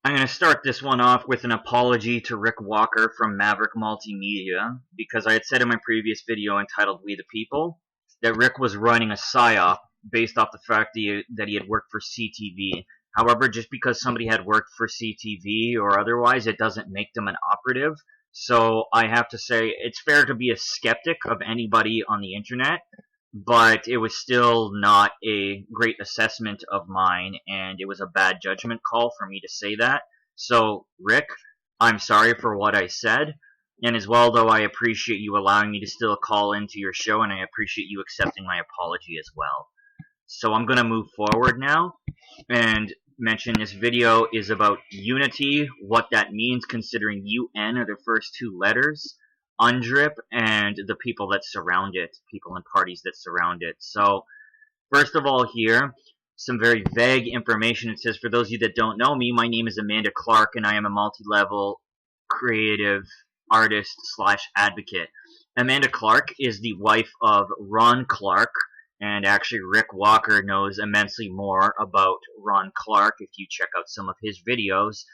I'm going to start this one off with an apology to Rick Walker from Maverick Multimedia, because I had said in my previous video entitled We the People that Rick was running a PSYOP based off the fact that he had worked for CTV. However, just because somebody had worked for CTV or otherwise, it doesn't make them an operative. So I have to say it's fair to be a skeptic of anybody on the internet, but it was still not a great assessment of mine, and it was a bad judgment call for me to say that. So, Rick, I'm sorry for what I said, and as well, though, I appreciate you allowing me to still call into your show, and I appreciate you accepting my apology as well. So I'm going to move forward now, and mention this video is about unity, what that means considering UN are the first two letters, UNDRIP, and the people that surround it, people and parties that surround it. So, first of all here, some very vague information. It says, for those of you that don't know me, my name is Amanda Clark, and I am a multi-level creative artist slash advocate. Amanda Clark is the wife of Ron Clark, and actually Rick Walker knows immensely more about Ron Clark if you check out some of his videos.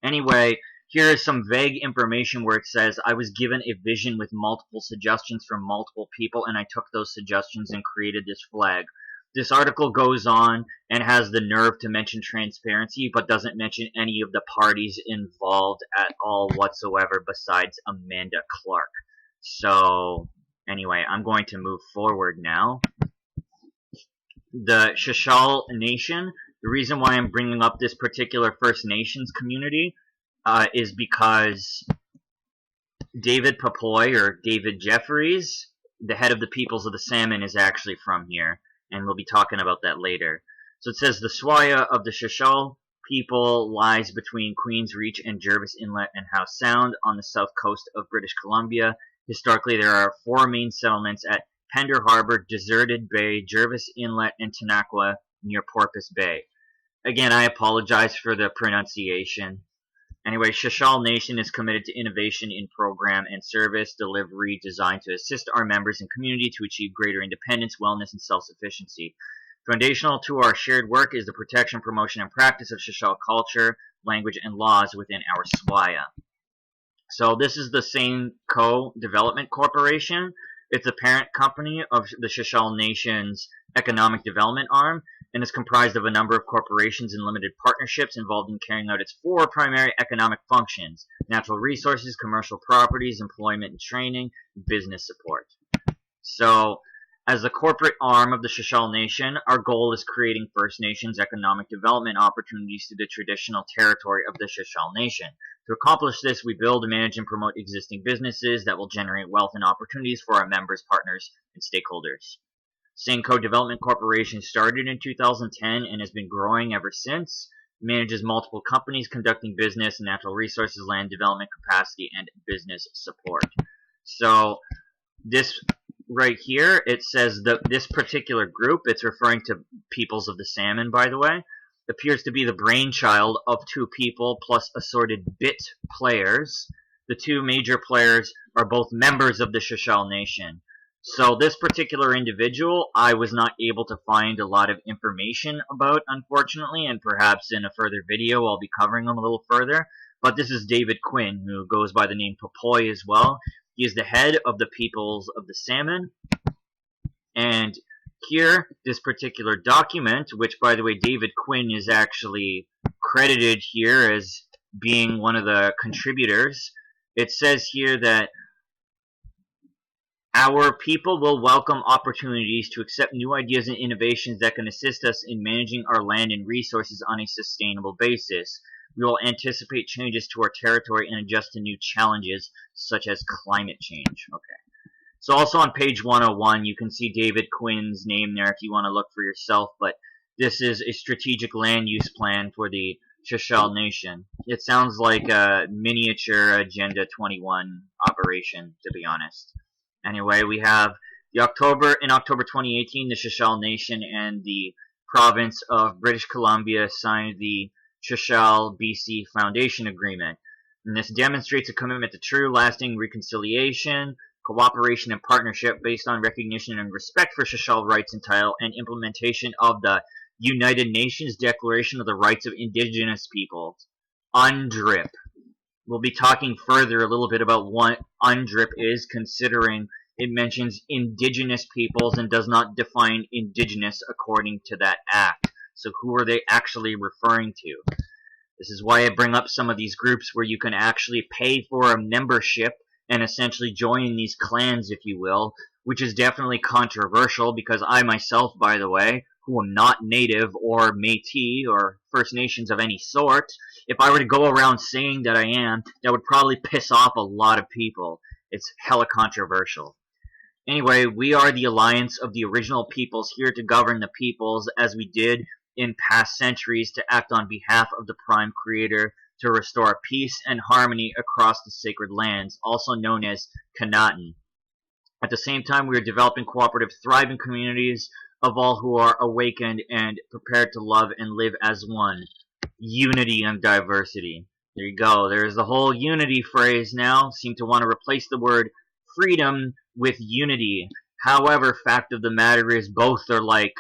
Anyway, here is some vague information where it says, I was given a vision with multiple suggestions from multiple people, and I took those suggestions and created this flag. This article goes on and has the nerve to mention transparency, but doesn't mention any of the parties involved at all whatsoever besides Amanda Clark. So, anyway, I'm going to move forward now. The Shashal Nation, the reason why I'm bringing up this particular First Nations community is because David Papoy, or David Jeffries, the head of the Peoples of the Salmon, is actually from here, and we'll be talking about that later. So it says, the Swaya of the Shashal people lies between Queen's Reach and Jervis Inlet and Howe Sound on the south coast of British Columbia. Historically, there are four main settlements at Pender Harbor, Deserted Bay, Jervis Inlet, and Tanaqua near Porpoise Bay. Again, I apologize for the pronunciation. Anyway, Shashal Nation is committed to innovation in program and service delivery designed to assist our members and community to achieve greater independence, wellness, and self-sufficiency. Foundational to our shared work is the protection, promotion, and practice of Shashal culture, language, and laws within our SWAYA. So this is the Sane Co-Development Corporation. It's the parent company of the Shashal Nation's economic development arm, and is comprised of a number of corporations and limited partnerships involved in carrying out its four primary economic functions: natural resources, commercial properties, employment and training, business support. So, as the corporate arm of the Shashal Nation, our goal is creating First Nations economic development opportunities to the traditional territory of the Shashal Nation. To accomplish this, we build, manage, and promote existing businesses that will generate wealth and opportunities for our members, partners, and stakeholders. Zane Development Corporation started in 2010 and has been growing ever since. It manages multiple companies conducting business, natural resources, land development, capacity, and business support. So this right here, it says that this particular group, it's referring to Peoples of the Salmon, by the way, appears to be the brainchild of two people plus assorted bit players. The two major players are both members of the Shashal Nation. So this particular individual, I was not able to find a lot of information about, unfortunately, and perhaps in a further video I'll be covering him a little further. But this is David Quinn, who goes by the name Papoy as well. He is the head of the Peoples of the Salmon. And here, this particular document, which, by the way, David Quinn is actually credited here as being one of the contributors. It says here that our people will welcome opportunities to accept new ideas and innovations that can assist us in managing our land and resources on a sustainable basis. We will anticipate changes to our territory and adjust to new challenges, such as climate change. Okay. So also on page 101, you can see David Quinn's name there if you want to look for yourself, but this is a strategic land use plan for the Shashal Nation. It sounds like a miniature Agenda 21 operation, to be honest. Anyway, we have in October 2018, the Shashal Nation and the province of British Columbia signed the Shashal BC Foundation Agreement. And this demonstrates a commitment to true, lasting reconciliation, cooperation, and partnership based on recognition and respect for Shashal rights and title, and implementation of the United Nations Declaration of the Rights of Indigenous Peoples. UNDRIP. We'll be talking further a little bit about what UNDRIP is, considering it mentions indigenous peoples and does not define indigenous according to that act. So who are they actually referring to? This is why I bring up some of these groups where you can actually pay for a membership and essentially join these clans, if you will, which is definitely controversial because I myself, by the way, who am not Native or Métis or First Nations of any sort, if I were to go around saying that I am, that would probably piss off a lot of people. It's hella controversial. Anyway, we are the alliance of the original peoples here to govern the peoples as we did in past centuries to act on behalf of the Prime Creator to restore peace and harmony across the sacred lands, also known as Kanatin. At the same time, we are developing cooperative, thriving communities of all who are awakened and prepared to love and live as one. Unity and diversity. There you go. There's the whole unity phrase now. Seem to want to replace the word freedom with unity. However, fact of the matter is both are like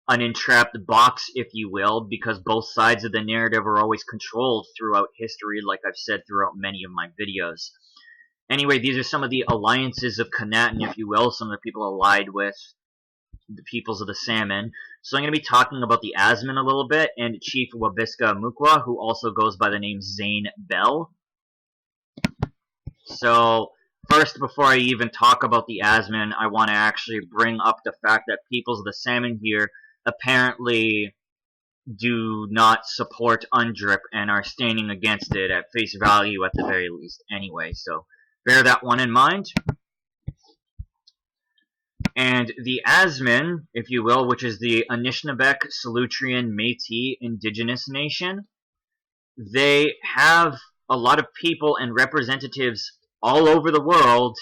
an entrapped box, if you will, because both sides of the narrative are always controlled throughout history, like I've said throughout many of my videos. Anyway, these are some of the alliances of Kanatin, if you will, some of the people allied with the peoples of the salmon. So I'm going to be talking about the Asman a little bit, and Chief Wabiska Mukwa, who also goes by the name Zane Bell. So, first, before I even talk about the Asman, I want to actually bring up the fact that peoples of the salmon here apparently do not support UNDRIP and are standing against it at face value at the very least anyway. So, bear that one in mind. And the Asman, if you will, which is the Anishinaabeg Solutrean Métis indigenous nation, they have a lot of people and representatives all over the world,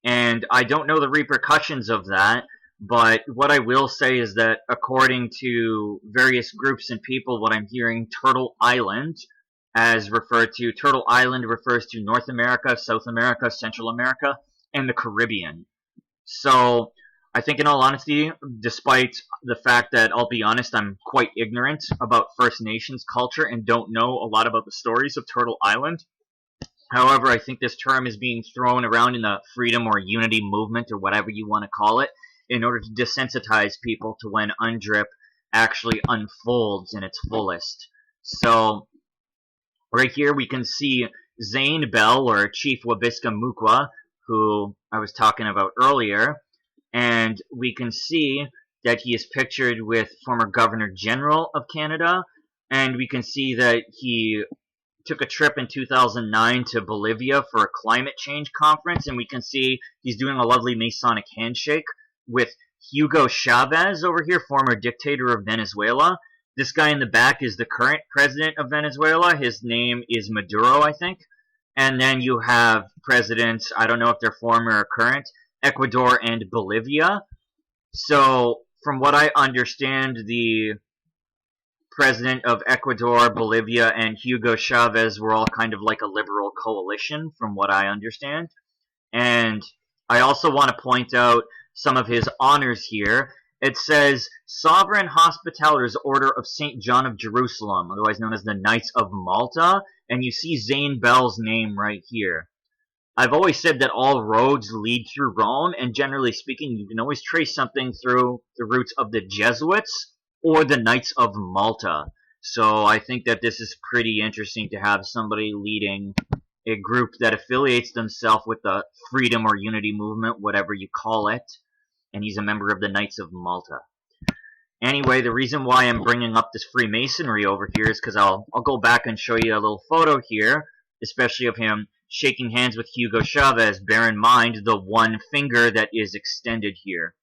and I don't know the repercussions of that, but what I will say is that according to various groups and people, what I'm hearing, Turtle Island, as referred to, Turtle Island refers to North America, South America, Central America, and the Caribbean. So, I think in all honesty, despite the fact that, I'll be honest, I'm quite ignorant about First Nations culture and don't know a lot about the stories of Turtle Island. However, I think this term is being thrown around in the freedom or unity movement or whatever you want to call it in order to desensitize people to when UNDRIP actually unfolds in its fullest. So, right here we can see Zane Bell, or Chief Wabiska Mukwa, who I was talking about earlier, and we can see that he is pictured with former Governor General of Canada, and we can see that he took a trip in 2009 to Bolivia for a climate change conference, and we can see he's doing a lovely Masonic handshake with Hugo Chavez over here, former dictator of Venezuela. This guy in the back is the current president of Venezuela. His name is Maduro, I think. And then you have presidents, I don't know if they're former or current, Ecuador and Bolivia. So, from what I understand, the president of Ecuador, Bolivia, and Hugo Chavez were all kind of like a liberal coalition, from what I understand. And I also want to point out some of his honors here. It says, Sovereign Hospitallers Order of St. John of Jerusalem, otherwise known as the Knights of Malta, and you see Zane Bell's name right here. I've always said that all roads lead through Rome, and generally speaking, you can always trace something through the roots of the Jesuits or the Knights of Malta. So I think that this is pretty interesting to have somebody leading a group that affiliates themselves with the freedom or unity movement, whatever you call it, and he's a member of the Knights of Malta. Anyway, the reason why I'm bringing up this Freemasonry over here is because I'll go back and show you a little photo here, especially of him shaking hands with Hugo Chavez. Bear in mind the one finger that is extended here.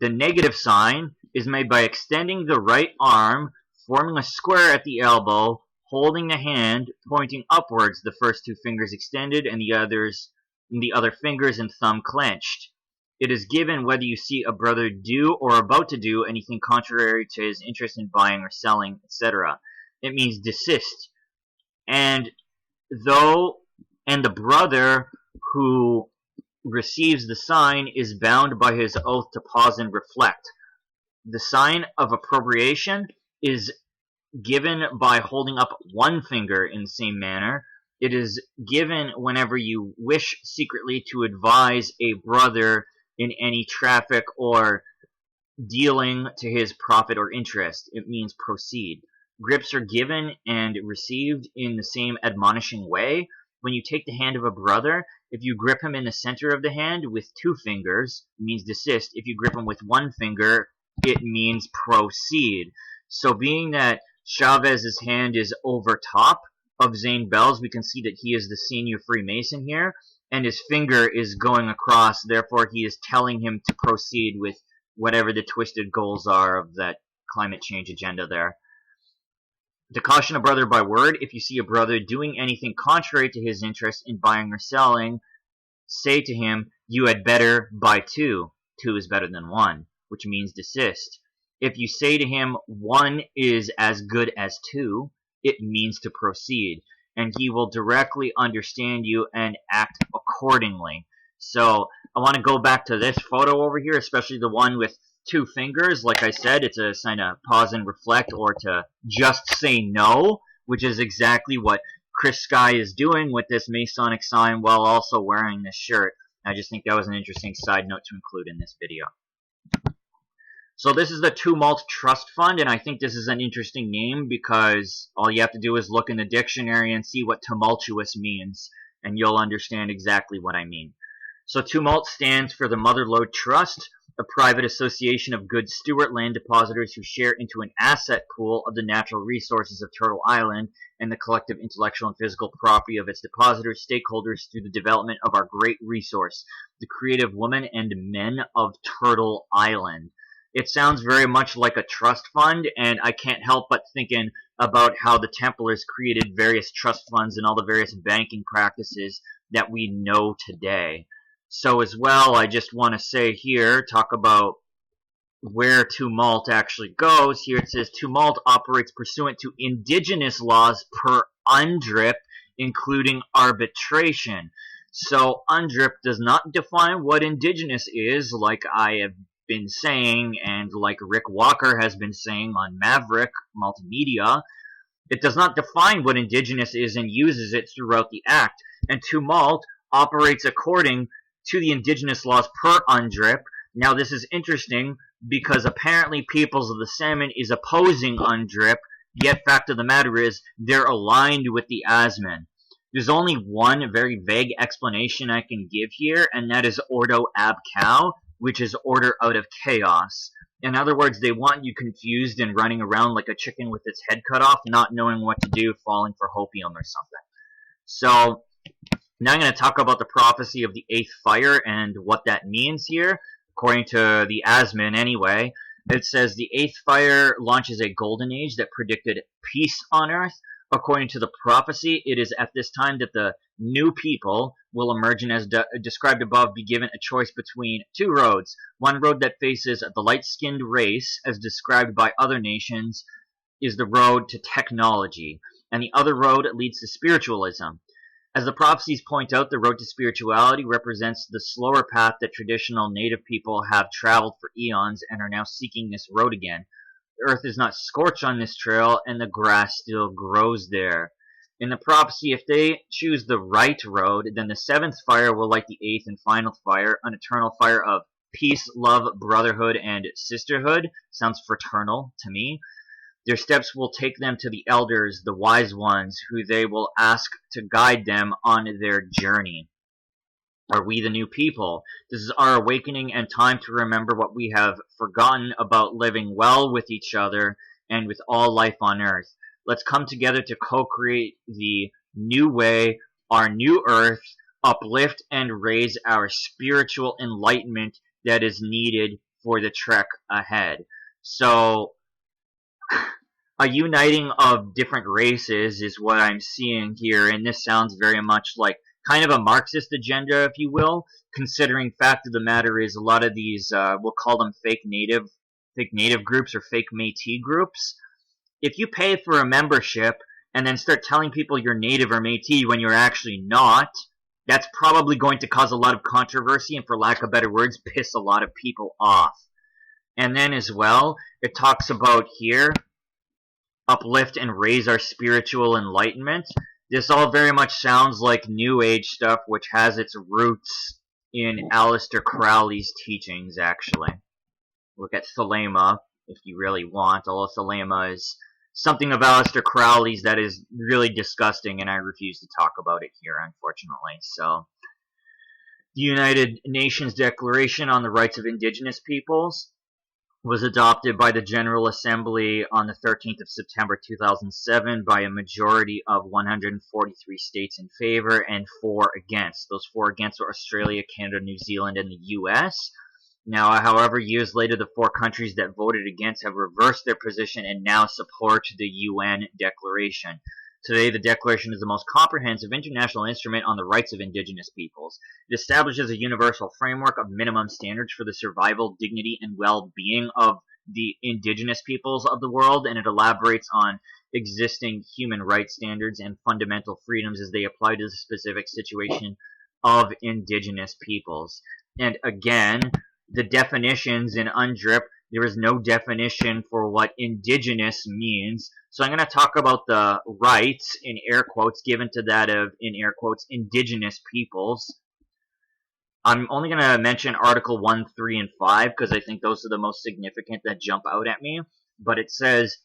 The negative sign is made by extending the right arm, forming a square at the elbow, holding the hand, pointing upwards, the first two fingers extended and the other fingers and thumb clenched. It is given whether you see a brother do or about to do anything contrary to his interest in buying or selling, etc. It means desist. And the brother who receives the sign is bound by his oath to pause and reflect. The sign of appropriation is given by holding up one finger in the same manner. It is given whenever you wish secretly to advise a brother in any traffic or dealing to his profit or interest. It means proceed. Grips are given and received in the same admonishing way. When you take the hand of a brother, if you grip him in the center of the hand with 2 fingers, it means desist. If you grip him with 1 finger, it means proceed. So being that Chavez's hand is over top of Zane Bell's, we can see that he is the senior Freemason here, and his finger is going across, therefore he is telling him to proceed with whatever the twisted goals are of that climate change agenda there. To caution a brother by word, if you see a brother doing anything contrary to his interest in buying or selling, say to him, you had better buy 2. 2 is better than 1, which means desist. If you say to him, 1 is as good as 2, it means to proceed, and he will directly understand you and act accordingly. So I want to go back to this photo over here, especially the one with 2 fingers. Like I said, it's a sign to pause and reflect, or to just say no, which is exactly what Chris Sky is doing with this Masonic sign while also wearing this shirt. I just think that was an interesting side note to include in this video. So this is the Tumult Trust Fund, and I think this is an interesting name because all you have to do is look in the dictionary and see what tumultuous means, and you'll understand exactly what I mean. So Tumult stands for the Mother Lode Trust, a private association of good steward land depositors who share into an asset pool of the natural resources of Turtle Island and the collective intellectual and physical property of its depositors, stakeholders through the development of our great resource, the creative women and men of Turtle Island. It sounds very much like a trust fund, and I can't help but thinking about how the Templars created various trust funds and all the various banking practices that we know today. So as well, I just want to say here, talk about where Tumult actually goes. Here it says, Tumult operates pursuant to indigenous laws per UNDRIP, including arbitration. So UNDRIP does not define what indigenous is, like I have been saying, and like Rick Walker has been saying on Maverick Multimedia. It does not define what indigenous is and uses it throughout the act. And Tumult operates according to the indigenous laws per UNDRIP. Now this is interesting because apparently Peoples of the Salmon is opposing UNDRIP, yet fact of the matter is they're aligned with the Asman. There's only one very vague explanation I can give here, and that is Ordo Ab Cow, which is order out of chaos. In other words, they want you confused and running around like a chicken with its head cut off, not knowing what to do, falling for hopium or something. So now I'm going to talk about the prophecy of the 8th fire and what that means here. According to the Asman anyway, it says the 8th fire launches a golden age that predicted peace on earth. According to the prophecy, it is at this time that the new people will emerge and, as described above, be given a choice between 2 roads. One road that faces the light-skinned race, as described by other nations, is the road to technology, and the other road leads to spiritualism. As the prophecies point out, the road to spirituality represents the slower path that traditional native people have traveled for eons and are now seeking this road again. The earth is not scorched on this trail, and the grass still grows there. In the prophecy, if they choose the right road, then the 7th fire will light the 8th and final fire, an eternal fire of peace, love, brotherhood, and sisterhood. Sounds fraternal to me. Their steps will take them to the elders, the wise ones, who they will ask to guide them on their journey. Are we the new people? This is our awakening and time to remember what we have forgotten about living well with each other and with all life on earth. Let's come together to co-create the new way, our new earth, uplift and raise our spiritual enlightenment that is needed for the trek ahead. So, a uniting of different races is what I'm seeing here, and this sounds very much like kind of a Marxist agenda, if you will, considering fact of the matter is a lot of these, we'll call them fake native groups or fake Métis groups. If you pay for a membership and then start telling people you're native or Métis when you're actually not, that's probably going to cause a lot of controversy and, for lack of better words, piss a lot of people off. And then as well, it talks about here uplift and raise our spiritual enlightenment. This all very much sounds like New Age stuff, which has its roots in Aleister Crowley's teachings, actually. Look at Thelema, if you really want, although Thelema is something of Aleister Crowley's that is really disgusting, and I refuse to talk about it here, unfortunately. So, the United Nations Declaration on the Rights of Indigenous Peoples was adopted by the General Assembly on the 13th of September 2007 by a majority of 143 states in favor and 4 against. Those 4 against were Australia, Canada, New Zealand, and the US. Now, however, years later, the 4 countries that voted against have reversed their position and now support the UN Declaration. Today, the Declaration is the most comprehensive international instrument on the rights of indigenous peoples. It establishes a universal framework of minimum standards for the survival, dignity, and well-being of the indigenous peoples of the world, and it elaborates on existing human rights standards and fundamental freedoms as they apply to the specific situation of indigenous peoples. And again, the definitions in UNDRIP, there is no definition for what indigenous means. So I'm going to talk about the rights, in air quotes, given to that of, in air quotes, indigenous peoples. I'm only going to mention Article 1, 3, and 5, because I think those are the most significant that jump out at me. But it says,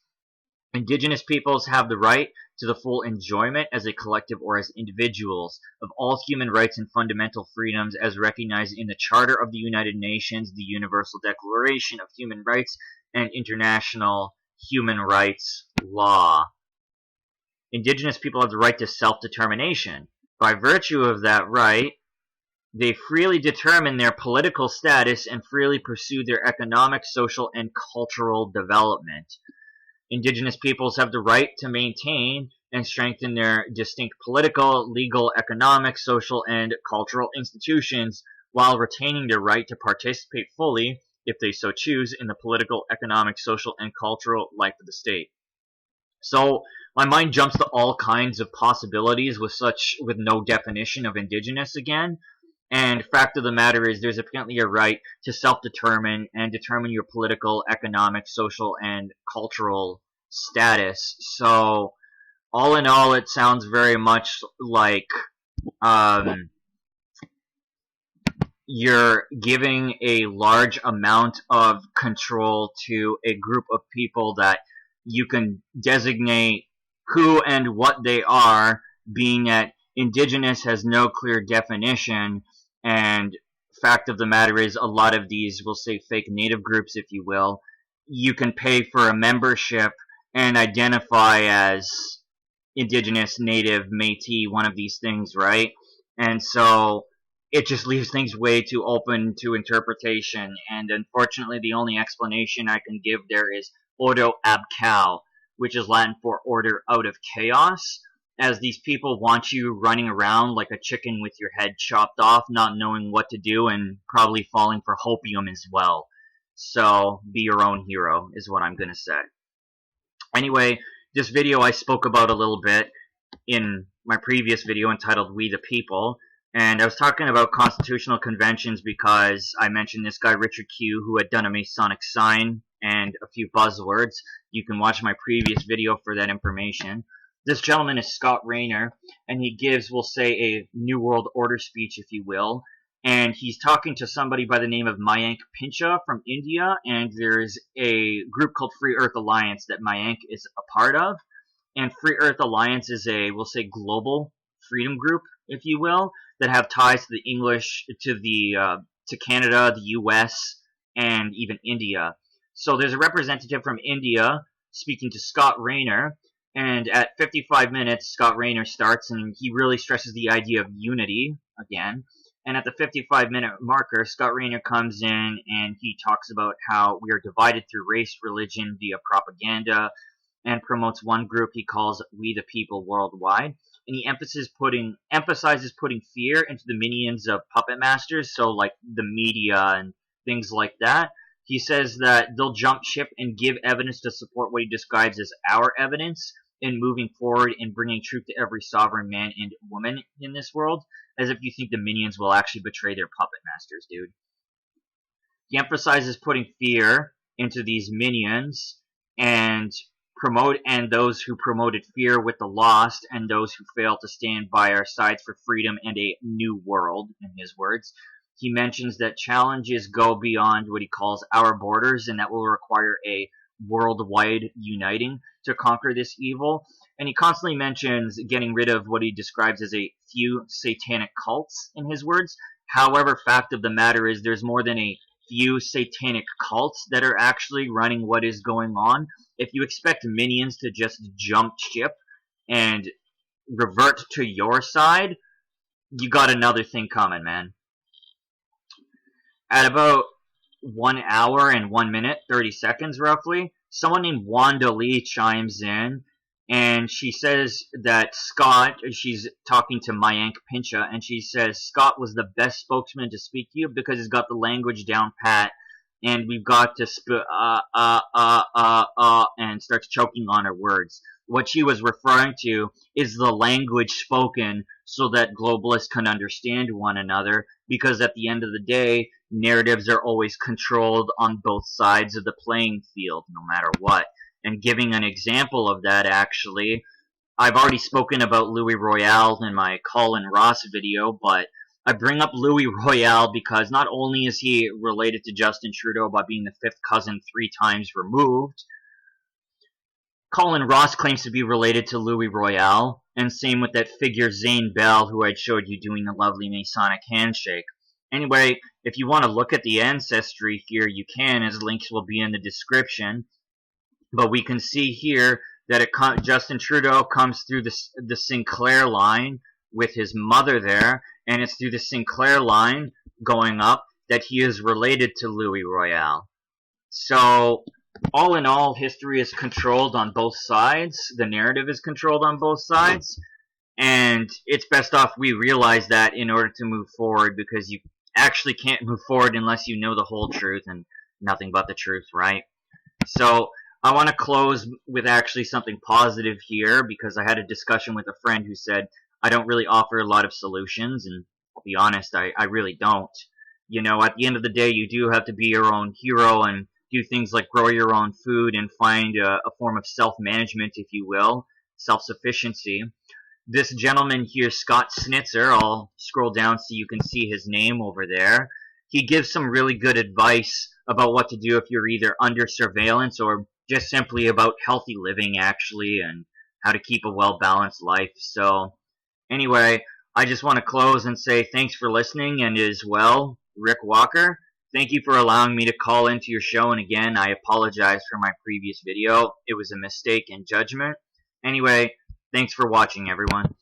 indigenous peoples have the right to the full enjoyment as a collective or as individuals of all human rights and fundamental freedoms as recognized in the Charter of the United Nations, the Universal Declaration of Human Rights, and international human rights law. Indigenous people have the right to self-determination. By virtue of that right, they freely determine their political status and freely pursue their economic, social, and cultural development. Indigenous peoples have the right to maintain and strengthen their distinct political, legal, economic, social, and cultural institutions while retaining their right to participate fully, if they so choose, in the political, economic, social, and cultural life of the state. So, my mind jumps to all kinds of possibilities with no definition of indigenous again. And fact of the matter is, there's apparently a right to self-determine and determine your political, economic, social, and cultural status. So, all in all, it sounds very much like you're giving a large amount of control to a group of people that you can designate who and what they are, being that indigenous has no clear definition. And fact of the matter is, a lot of these, we'll say fake native groups, if you will, you can pay for a membership and identify as indigenous, native, Métis, one of these things, right? And so it just leaves things way too open to interpretation. And unfortunately, the only explanation I can give there is ordo ab chao, which is Latin for order out of chaos, as these people want you running around like a chicken with your head chopped off, not knowing what to do, and probably falling for hopium as well. So, be your own hero, is what I'm going to say. Anyway, this video I spoke about a little bit in my previous video entitled We the People, and I was talking about constitutional conventions because I mentioned this guy Richard Q, who had done a Masonic sign and a few buzzwords. You can watch my previous video for that information. This gentleman is Scott Rayner, and he gives, we'll say, a New World Order speech, if you will. And he's talking to somebody by the name of Mayank Pincha from India, and there's a group called Free Earth Alliance that Mayank is a part of. And Free Earth Alliance is a, we'll say, global freedom group, if you will, that have ties to the English, to Canada, the US, and even India. So there's a representative from India speaking to Scott Rayner. And at 55 minutes, Scott Rayner starts, and he really stresses the idea of unity again. And at the 55-minute marker, Scott Rayner comes in, and he talks about how we are divided through race, religion, via propaganda, and promotes one group he calls We the People worldwide. And he emphasizes putting fear into the minions of puppet masters, so like the media and things like that. He says that they'll jump ship and give evidence to support what he describes as our evidence in moving forward and bringing truth to every sovereign man and woman in this world, as if you think the minions will actually betray their puppet masters, dude. He emphasizes putting fear into these minions and those who promoted fear with the lost, and those who failed to stand by our sides for freedom and a new world, in his words. He mentions that challenges go beyond what he calls our borders, and that will require a worldwide uniting to conquer this evil. And he constantly mentions getting rid of what he describes as a few satanic cults, in his words. However, fact of the matter is there's more than a few satanic cults that are actually running what is going on. If you expect minions to just jump ship and revert to your side, you got another thing coming, man. At about 1 hour and 1 minute, 30 seconds roughly, someone named Wanda Lee chimes in, and she says that Scott, she's talking to Mayank Pincha, and she says Scott was the best spokesman to speak to you because he's got the language down pat, and we've got to and starts choking on her words. What she was referring to is the language spoken so that globalists can understand one another, because at the end of the day, narratives are always controlled on both sides of the playing field, no matter what. And giving an example of that, actually, I've already spoken about Louis Royale in my Colin Ross video, but I bring up Louis Royale because not only is he related to Justin Trudeau by being the fifth cousin 3 times removed, Colin Ross claims to be related to Louis Royale, and same with that figure Zane Bell, who I'd showed you doing the lovely Masonic handshake. Anyway, if you want to look at the ancestry here, you can, as links will be in the description. But we can see here that Justin Trudeau comes through the Sinclair line with his mother there, and it's through the Sinclair line going up that he is related to Louis Royale. So, all in all, history is controlled on both sides. The narrative is controlled on both sides. And it's best off we realize that in order to move forward, because you actually can't move forward unless you know the whole truth and nothing but the truth, right? So, I want to close with actually something positive here, because I had a discussion with a friend who said, I don't really offer a lot of solutions, and I'll be honest, I really don't. You know, at the end of the day, you do have to be your own hero and do things like grow your own food and find a form of self-management, if you will, self-sufficiency. This gentleman here, Scott Snitzer, I'll scroll down so you can see his name over there. He gives some really good advice about what to do if you're either under surveillance or just simply about healthy living, actually, and how to keep a well-balanced life. So, anyway, I just want to close and say thanks for listening, and as well, Rick Walker, thank you for allowing me to call into your show, and again, I apologize for my previous video. It was a mistake in judgment. Anyway, thanks for watching, everyone.